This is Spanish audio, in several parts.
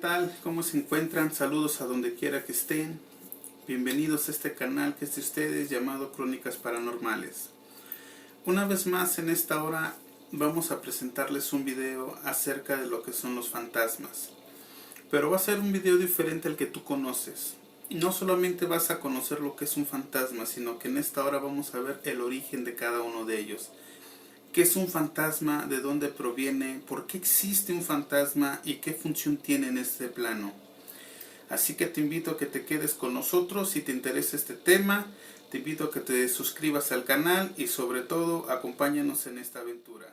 tal? ¿Cómo se encuentran? Saludos a donde quiera que estén. Bienvenidos a este canal que es de ustedes llamado Crónicas Paranormales. Una vez más en esta hora vamos a presentarles un video acerca de lo que son los fantasmas. Pero va a ser un video diferente al que tú conoces. No solamente vas a conocer lo que es un fantasma, sino que en esta hora vamos a ver el origen de cada uno de ellos. ¿Qué es un fantasma? ¿De dónde proviene? ¿Por qué existe un fantasma? ¿Y qué función tiene en este plano? Así que te invito a que te quedes con nosotros si te interesa este tema. Te invito a que te suscribas al canal y sobre todo acompáñanos en esta aventura.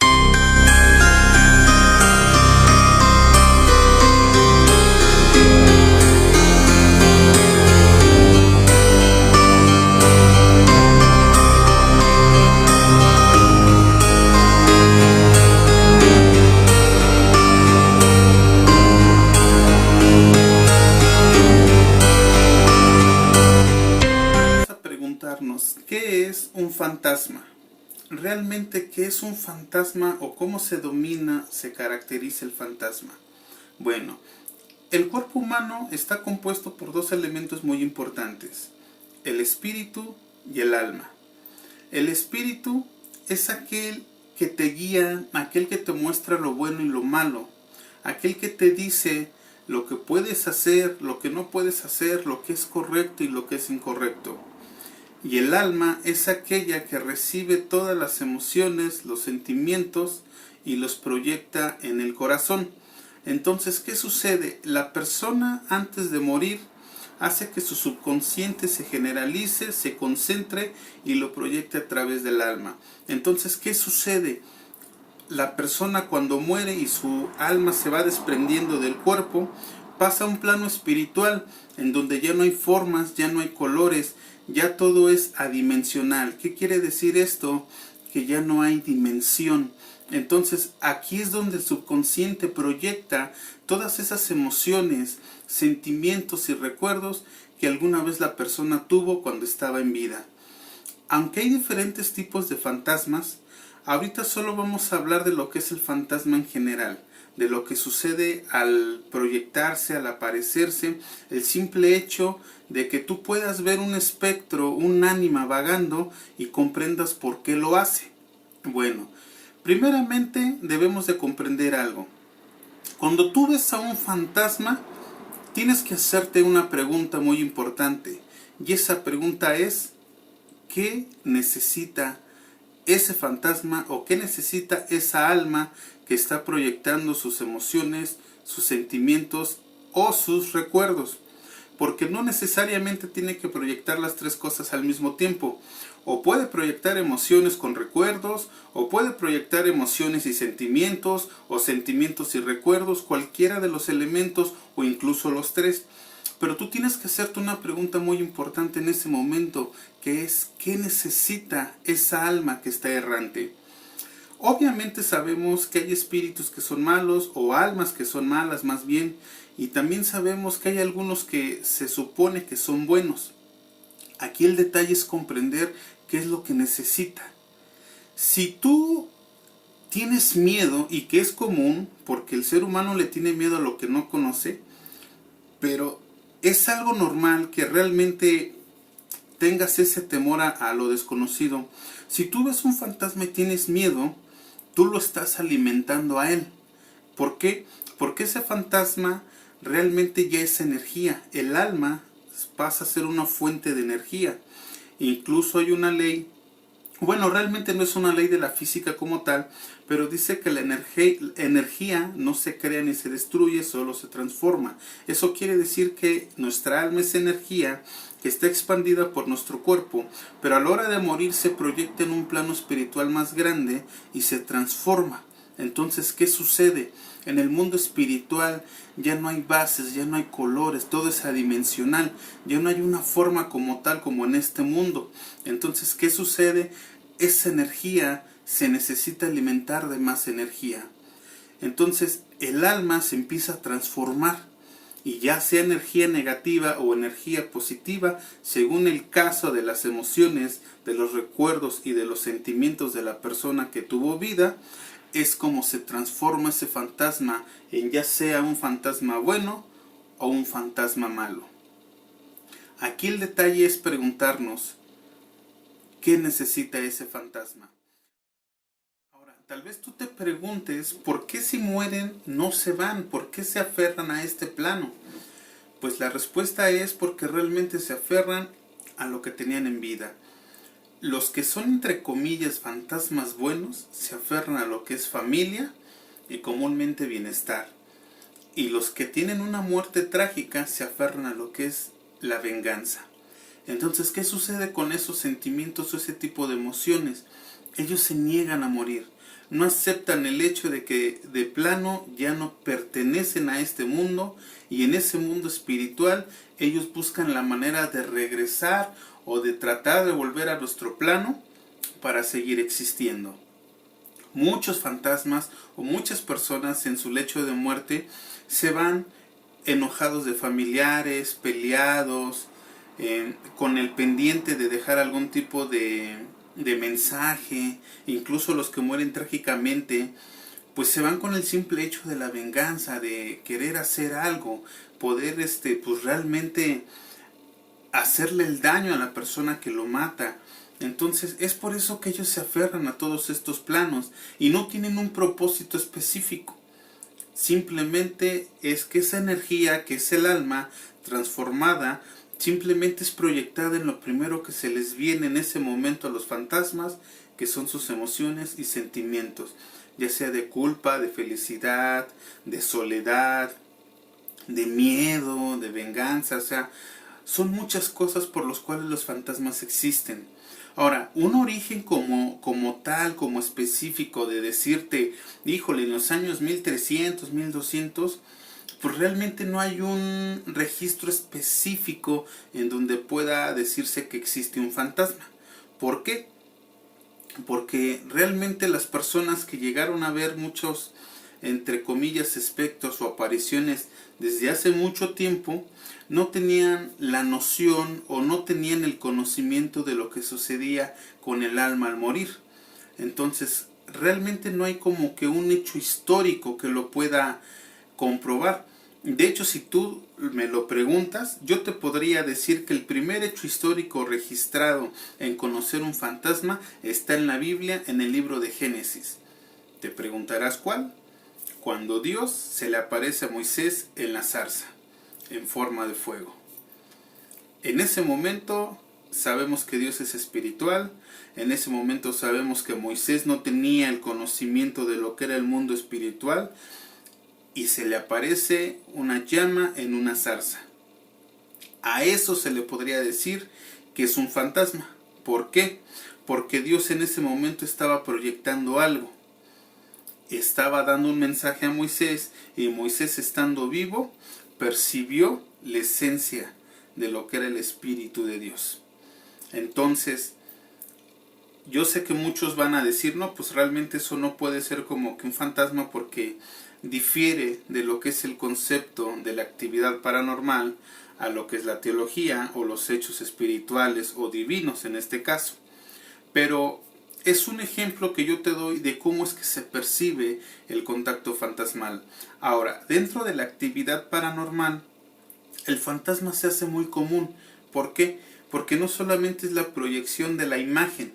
¿Qué es un fantasma? ¿Realmente qué es un fantasma o cómo se domina, se caracteriza el fantasma? Bueno, el cuerpo humano está compuesto por dos elementos muy importantes, el espíritu y el alma. El espíritu es aquel que te guía, aquel que te muestra lo bueno y lo malo, aquel que te dice lo que puedes hacer, lo que no puedes hacer, lo que es correcto y lo que es incorrecto. Y el alma es aquella que recibe todas las emociones, los sentimientos y los proyecta en el corazón. Entonces, ¿qué sucede? La persona antes de morir hace que su subconsciente se generalice, se concentre y lo proyecte a través del alma. Entonces, ¿qué sucede? La persona cuando muere y su alma se va desprendiendo del cuerpo, pasa a un plano espiritual en donde ya no hay formas, ya no hay colores, ya todo es adimensional. ¿Qué quiere decir esto? Que ya no hay dimensión. Entonces aquí es donde el subconsciente proyecta todas esas emociones, sentimientos y recuerdos que alguna vez la persona tuvo cuando estaba en vida. Aunque hay diferentes tipos de fantasmas, ahorita solo vamos a hablar de lo que es el fantasma en general, de lo que sucede al proyectarse, al aparecerse, el simple hecho de que tú puedas ver un espectro, un ánima vagando y comprendas por qué lo hace. Bueno, primeramente debemos de comprender algo. Cuando tú ves a un fantasma, tienes que hacerte una pregunta muy importante. Y esa pregunta es, ¿qué necesita ese fantasma o qué necesita esa alma que está proyectando sus emociones, sus sentimientos o sus recuerdos? Porque no necesariamente tiene que proyectar las tres cosas al mismo tiempo. O puede proyectar emociones con recuerdos, o puede proyectar emociones y sentimientos, o sentimientos y recuerdos, cualquiera de los elementos o incluso los tres. Pero tú tienes que hacerte una pregunta muy importante en ese momento, que es ¿qué necesita esa alma que está errante? Obviamente sabemos que hay espíritus que son malos, o almas que son malas más bien, y también sabemos que hay algunos que se supone que son buenos. Aquí el detalle es comprender qué es lo que necesita. Si tú tienes miedo, y que es común, porque el ser humano le tiene miedo a lo que no conoce, pero es algo normal que realmente tengas ese temor a lo desconocido. Si tú ves un fantasma y tienes miedo, tú lo estás alimentando a él. ¿Por qué? Porque ese fantasma realmente ya es energía. El alma pasa a ser una fuente de energía. Incluso hay una ley, bueno, realmente no es una ley de la física como tal, pero dice que la energía no se crea ni se destruye, solo se transforma. Eso quiere decir que nuestra alma es energía que está expandida por nuestro cuerpo, pero a la hora de morir se proyecta en un plano espiritual más grande y se transforma. Entonces, ¿qué sucede? En el mundo espiritual ya no hay bases, ya no hay colores, todo es adimensional, ya no hay una forma como tal como en este mundo. Entonces, ¿qué sucede? Esa energía se necesita alimentar de más energía. Entonces, el alma se empieza a transformar. Y ya sea energía negativa o energía positiva, según el caso de las emociones, de los recuerdos y de los sentimientos de la persona que tuvo vida, es como se transforma ese fantasma en ya sea un fantasma bueno o un fantasma malo. Aquí el detalle es preguntarnos, ¿qué necesita ese fantasma? Ahora, tal vez tú te preguntes, ¿por qué si mueren no se van? ¿Por qué se aferran a este plano? Pues la respuesta es porque realmente se aferran a lo que tenían en vida. Los que son entre comillas fantasmas buenos se aferran a lo que es familia y comúnmente bienestar. Y los que tienen una muerte trágica se aferran a lo que es la venganza. Entonces, ¿qué sucede con esos sentimientos o ese tipo de emociones? Ellos se niegan a morir. No aceptan el hecho de que de plano ya no pertenecen a este mundo, y en ese mundo espiritual ellos buscan la manera de regresar o de tratar de volver a nuestro plano para seguir existiendo. Muchos fantasmas o muchas personas en su lecho de muerte se van enojados de familiares, peleados, con el pendiente de dejar algún tipo de mensaje. Incluso los que mueren trágicamente, pues se van con el simple hecho de la venganza, de querer hacer algo, poder pues realmente hacerle el daño a la persona que lo mata. Entonces es por eso que ellos se aferran a todos estos planos y no tienen un propósito específico. Simplemente es que esa energía, que es el alma transformada, simplemente es proyectada en lo primero que se les viene en ese momento a los fantasmas, que son sus emociones y sentimientos, ya sea de culpa, de felicidad, de soledad, de miedo, de venganza. O sea, son muchas cosas por las cuales los fantasmas existen. Ahora, un origen como tal, como específico, de decirte, híjole, en los años 1300, 1200, pues realmente no hay un registro específico en donde pueda decirse que existe un fantasma. ¿Por qué? Porque realmente las personas que llegaron a ver muchos, entre comillas, espectros o apariciones desde hace mucho tiempo, no tenían la noción o no tenían el conocimiento de lo que sucedía con el alma al morir. Entonces, realmente no hay como que un hecho histórico que lo pueda comprobar. De hecho, si tú me lo preguntas, yo te podría decir que el primer hecho histórico registrado en conocer un fantasma está en la Biblia, en el libro de Génesis. Te preguntarás cuál. Cuando Dios se le aparece a Moisés en la zarza, en forma de fuego. En ese momento sabemos que Dios es espiritual. En ese momento sabemos que Moisés no tenía el conocimiento de lo que era el mundo espiritual, y se le aparece una llama en una zarza. A eso se le podría decir que es un fantasma. ¿Por qué? Porque Dios en ese momento estaba proyectando algo. Estaba dando un mensaje a Moisés, y Moisés, estando vivo, percibió la esencia de lo que era el Espíritu de Dios. Entonces, yo sé que muchos van a decir, no, pues realmente eso no puede ser como que un fantasma, porque difiere de lo que es el concepto de la actividad paranormal a lo que es la teología o los hechos espirituales o divinos en este caso. Pero es un ejemplo que yo te doy de cómo es que se percibe el contacto fantasmal. Ahora, dentro de la actividad paranormal, el fantasma se hace muy común. ¿Por qué? Porque no solamente es la proyección de la imagen,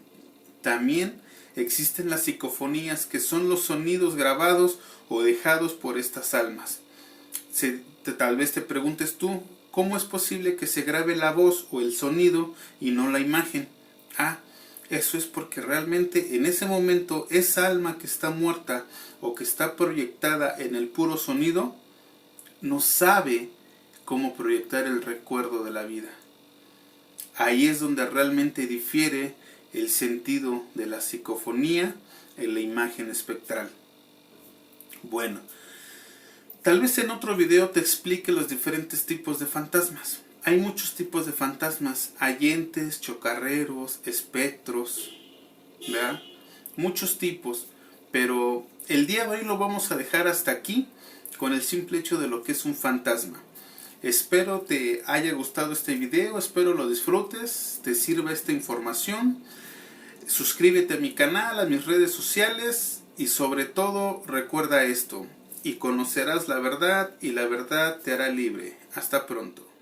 también existen las psicofonías, que son los sonidos grabados o dejados por estas almas. Tal vez te preguntes tú, ¿cómo es posible que se grabe la voz o el sonido y no la imagen? Eso es porque realmente en ese momento esa alma que está muerta o que está proyectada en el puro sonido no sabe cómo proyectar el recuerdo de la vida. Ahí es donde realmente difiere el sentido de la psicofonía en la imagen espectral. Bueno, tal vez en otro video te explique los diferentes tipos de fantasmas. Hay muchos tipos de fantasmas, hay entes, chocarreros, espectros, ¿verdad? Muchos tipos, pero el día de hoy lo vamos a dejar hasta aquí con el simple hecho de lo que es un fantasma. Espero te haya gustado este video, espero lo disfrutes, te sirva esta información. Suscríbete a mi canal, a mis redes sociales, y sobre todo recuerda esto: y conocerás la verdad, y la verdad te hará libre. Hasta pronto.